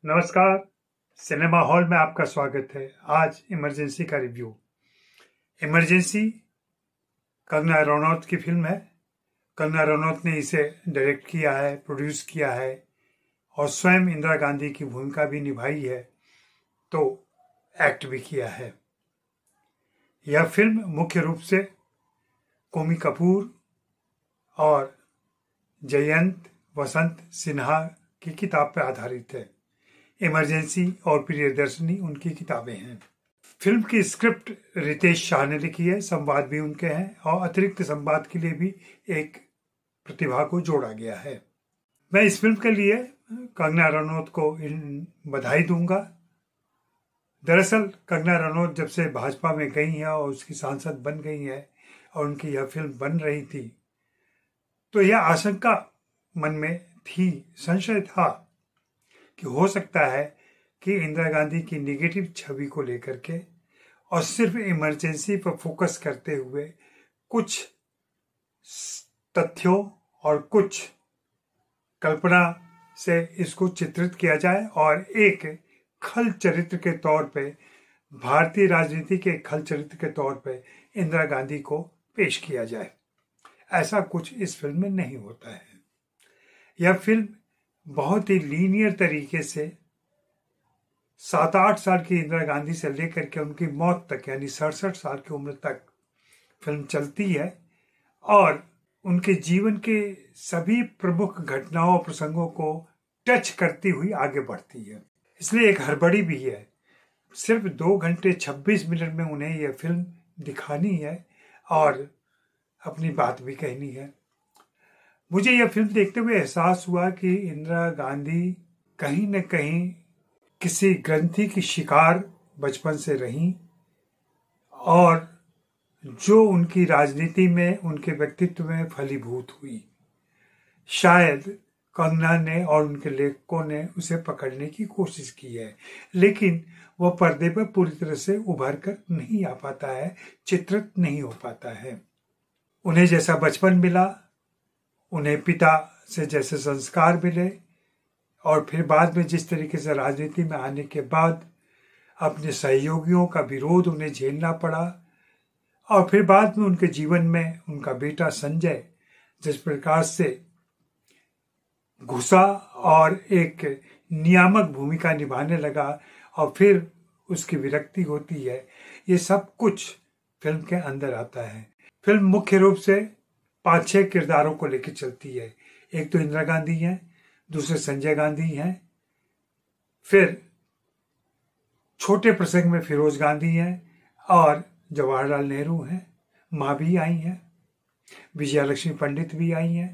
नमस्कार। Cinema hall में आपका स्वागत है। आज इमरजेंसी का रिव्यू। इमरजेंसी कंगना रनौत की फिल्म है। कंगना रनौत ने इसे डायरेक्ट किया है, प्रोड्यूस किया है और स्वयं इंदिरा गांधी की भूमिका भी निभाई है, तो एक्ट भी किया है। यह फिल्म मुख्य रूप से कोमी कपूर और जयंत वसंत सिन्हा की किताब पर आधारित है। इमरजेंसी और प्रियदर्शनी उनकी किताबें हैं। फिल्म की स्क्रिप्ट रितेश शाह ने लिखी है, संवाद भी उनके हैं और अतिरिक्त संवाद के लिए भी एक प्रतिभा को जोड़ा गया है। मैं इस फिल्म के लिए कंगना रनौत को बधाई दूंगा। दरअसल कंगना रनौत जब से भाजपा में गई है और उसकी सांसद बन गई है और उनकी यह फिल्म बन रही थी, तो यह आशंका मन में थी, संशय था कि हो सकता है कि इंदिरा गांधी की नेगेटिव छवि को लेकर के और सिर्फ इमरजेंसी पर फोकस करते हुए कुछ तथ्यों और कुछ कल्पना से इसको चित्रित किया जाए और एक खल चरित्र के तौर पे, भारतीय राजनीति के खल चरित्र के तौर पे इंदिरा गांधी को पेश किया जाए। ऐसा कुछ इस फिल्म में नहीं होता है। यह फिल्म बहुत ही लीनियर तरीके से 7-8 साल की इंदिरा गांधी से लेकर के उनकी मौत तक, यानी 67 साल की उम्र तक फिल्म चलती है और उनके जीवन के सभी प्रमुख घटनाओं और प्रसंगों को टच करती हुई आगे बढ़ती है। इसलिए एक हड़बड़ी भी है। सिर्फ 2 घंटे 26 मिनट में उन्हें यह फिल्म दिखानी है और अपनी बात भी कहनी है। मुझे यह फिल्म देखते हुए एहसास हुआ कि इंदिरा गांधी कहीं न कहीं किसी ग्रंथि की शिकार बचपन से रहीं और जो उनकी राजनीति में, उनके व्यक्तित्व में फलीभूत हुई। शायद कंगना ने और उनके लेखकों ने उसे पकड़ने की कोशिश की है, लेकिन वह पर्दे पर पूरी तरह से उभर कर नहीं आ पाता है, चित्रित नहीं हो पाता है। उन्हें जैसा बचपन मिला, उन्हें पिता से जैसे संस्कार मिले और फिर बाद में जिस तरीके से राजनीति में आने के बाद अपने सहयोगियों का विरोध उन्हें झेलना पड़ा और फिर बाद में उनके जीवन में उनका बेटा संजय जिस प्रकार से घुसा और एक नियामक भूमिका निभाने लगा और फिर उसकी विरक्ति होती है, ये सब कुछ फिल्म के अंदर आता है। फिल्म मुख्य रूप से 5-6 किरदारों को लेकर चलती है। एक तो इंदिरा गांधी हैं, दूसरे संजय गांधी हैं, फिर छोटे प्रसंग में फिरोज गांधी हैं और जवाहरलाल नेहरू हैं। माँ भी आई हैं, विजयालक्ष्मी पंडित भी आई हैं,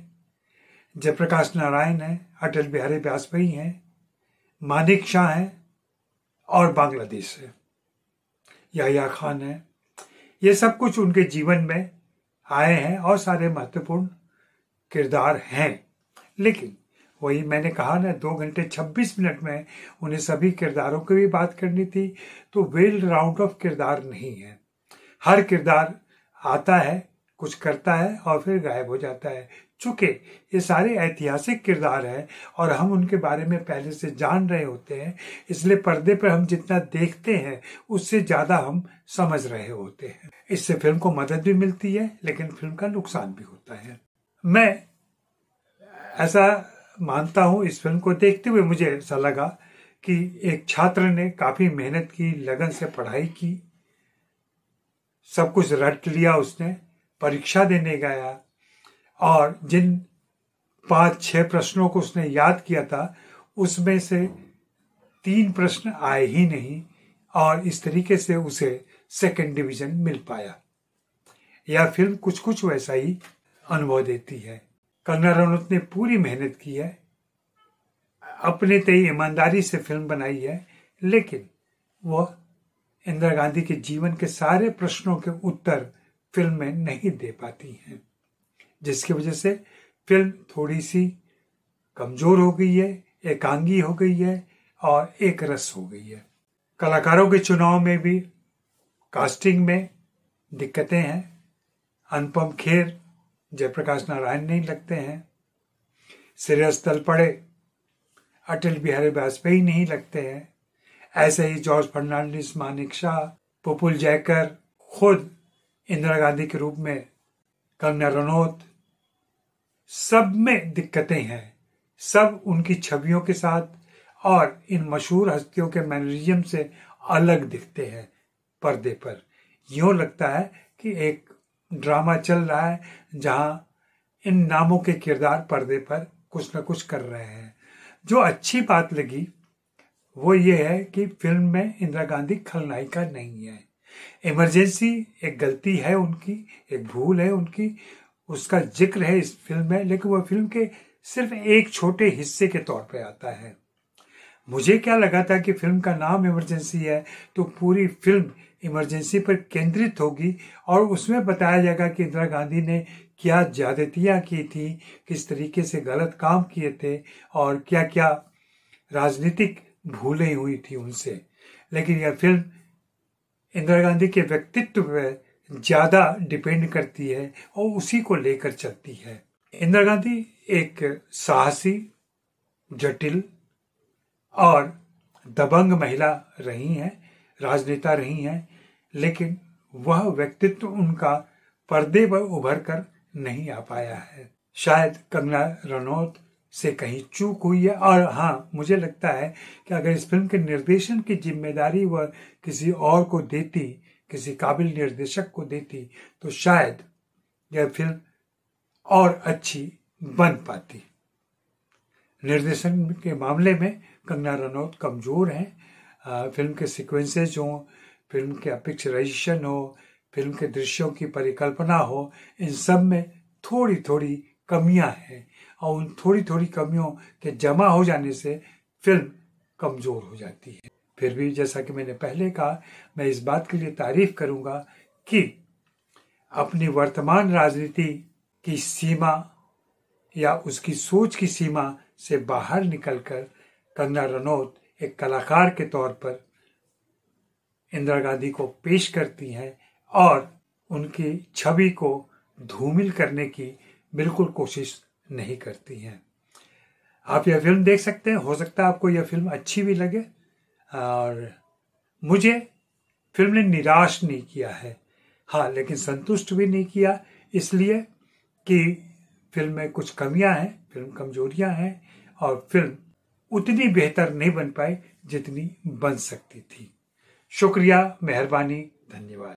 जयप्रकाश नारायण हैं, अटल बिहारी वाजपेयी हैं, मानिक शाह हैं और बांग्लादेश से याह्या खान है। ये सब कुछ उनके जीवन में आए हैं और सारे महत्वपूर्ण किरदार हैं। लेकिन वही मैंने कहा ना, 2 घंटे 26 मिनट में उन्हें सभी किरदारों की भी बात करनी थी, तो वेल राउंड ऑफ किरदार नहीं है। हर किरदार आता है, कुछ करता है और फिर गायब हो जाता है। चूंकि ये सारे ऐतिहासिक किरदार हैं और हम उनके बारे में पहले से जान रहे होते हैं, इसलिए पर्दे पर हम जितना देखते हैं उससे ज्यादा हम समझ रहे होते हैं। इससे फिल्म को मदद भी मिलती है, लेकिन फिल्म का नुकसान भी होता है। मैं ऐसा मानता हूं, इस फिल्म को देखते हुए मुझे ऐसा लगा कि एक छात्र ने काफी मेहनत की, लगन से पढ़ाई की, सब कुछ रट लिया, उसने परीक्षा देने गया और जिन 5-6 प्रश्नों को उसने याद किया था उसमें से 3 प्रश्न आए ही नहीं और इस तरीके से उसे 2nd डिवीजन मिल पाया। यह फिल्म कुछ कुछ वैसा ही अनुभव देती है। कंगना रनौत ने पूरी मेहनत की है, अपने तय ईमानदारी से फिल्म बनाई है, लेकिन वह इंदिरा गांधी के जीवन के सारे प्रश्नों के उत्तर फिल्म में नहीं दे पाती हैं, जिसकी वजह से फिल्म थोड़ी सी कमजोर हो गई है, एकांगी हो गई है और एक रस हो गई है। कलाकारों के चुनाव में भी, कास्टिंग में दिक्कतें हैं। अनुपम खेर जयप्रकाश नारायण नहीं लगते हैं। श्रेयस तलपड़े अटल बिहारी वाजपेयी नहीं लगते हैं। ऐसे ही जॉर्ज फर्नांडिस, मानेक शाह, प्रफुल्ल जयकर, खुद इंदिरा गांधी के रूप में कंगना रनौत, सब में दिक्कतें हैं। सब उनकी छवियों के साथ और इन मशहूर हस्तियों के मैनरिज्म से अलग दिखते हैं पर्दे पर। यूं लगता है कि एक ड्रामा चल रहा है जहां इन नामों के किरदार पर्दे पर कुछ न कुछ कर रहे हैं। जो अच्छी बात लगी वो ये है कि फिल्म में इंदिरा गांधी खलनायिका नहीं है। इमरजेंसी एक गलती है उनकी, एक भूल है उनकी, उसका जिक्र है इस फिल्म में, लेकिन वह फिल्म के सिर्फ एक छोटे हिस्से के तौर पे आता है। मुझे क्या लगा था कि फिल्म का नाम इमरजेंसी है तो पूरी फिल्म इमरजेंसी पर केंद्रित होगी और उसमें बताया जाएगा कि इंदिरा गांधी ने क्या ज्यादतियां की थी, किस तरीके से गलत काम किए थे और क्या क्या राजनीतिक भूलें हुई थी उनसे। लेकिन यह फिल्म इंदिरा गांधी के व्यक्तित्व पर ज्यादा डिपेंड करती है और उसी को लेकर चलती है। इंदिरा गांधी एक साहसी, जटिल और दबंग महिला रही हैं, राजनेता रही हैं, लेकिन वह व्यक्तित्व उनका पर्दे पर उभर कर नहीं आ पाया है। शायद कंगना रनौत से कहीं चूक हुई है। और हाँ, मुझे लगता है कि अगर इस फिल्म के निर्देशन की जिम्मेदारी वह किसी और को देती, किसी काबिल निर्देशक को देती, तो शायद यह फिल्म और अच्छी बन पाती। निर्देशन के मामले में कंगना रनौत कमजोर हैं। फिल्म के सीक्वेंसेज हो, फिल्म के पिक्चराइजेशन हो, फिल्म के दृश्यों की परिकल्पना हो, इन सब में थोड़ी थोड़ी कमियां हैं और उन थोड़ी थोड़ी कमियों के जमा हो जाने से फिल्म कमजोर हो जाती है। फिर भी जैसा कि मैंने पहले कहा, मैं इस बात के लिए तारीफ करूंगा कि अपनी वर्तमान राजनीति की सीमा या उसकी सोच की सीमा से बाहर निकलकर कंगना रनौत एक कलाकार के तौर पर इंदिरा गांधी को पेश करती हैं और उनकी छवि को धूमिल करने की बिल्कुल कोशिश नहीं करती हैं। आप यह फिल्म देख सकते हैं, हो सकता है आपको यह फिल्म अच्छी भी लगे। और मुझे फिल्म ने निराश नहीं किया है, हाँ, लेकिन संतुष्ट भी नहीं किया, इसलिए कि फिल्म में कुछ कमियां हैं, फिल्म कमजोरियां हैं और फिल्म उतनी बेहतर नहीं बन पाई जितनी बन सकती थी। शुक्रिया, मेहरबानी, धन्यवाद।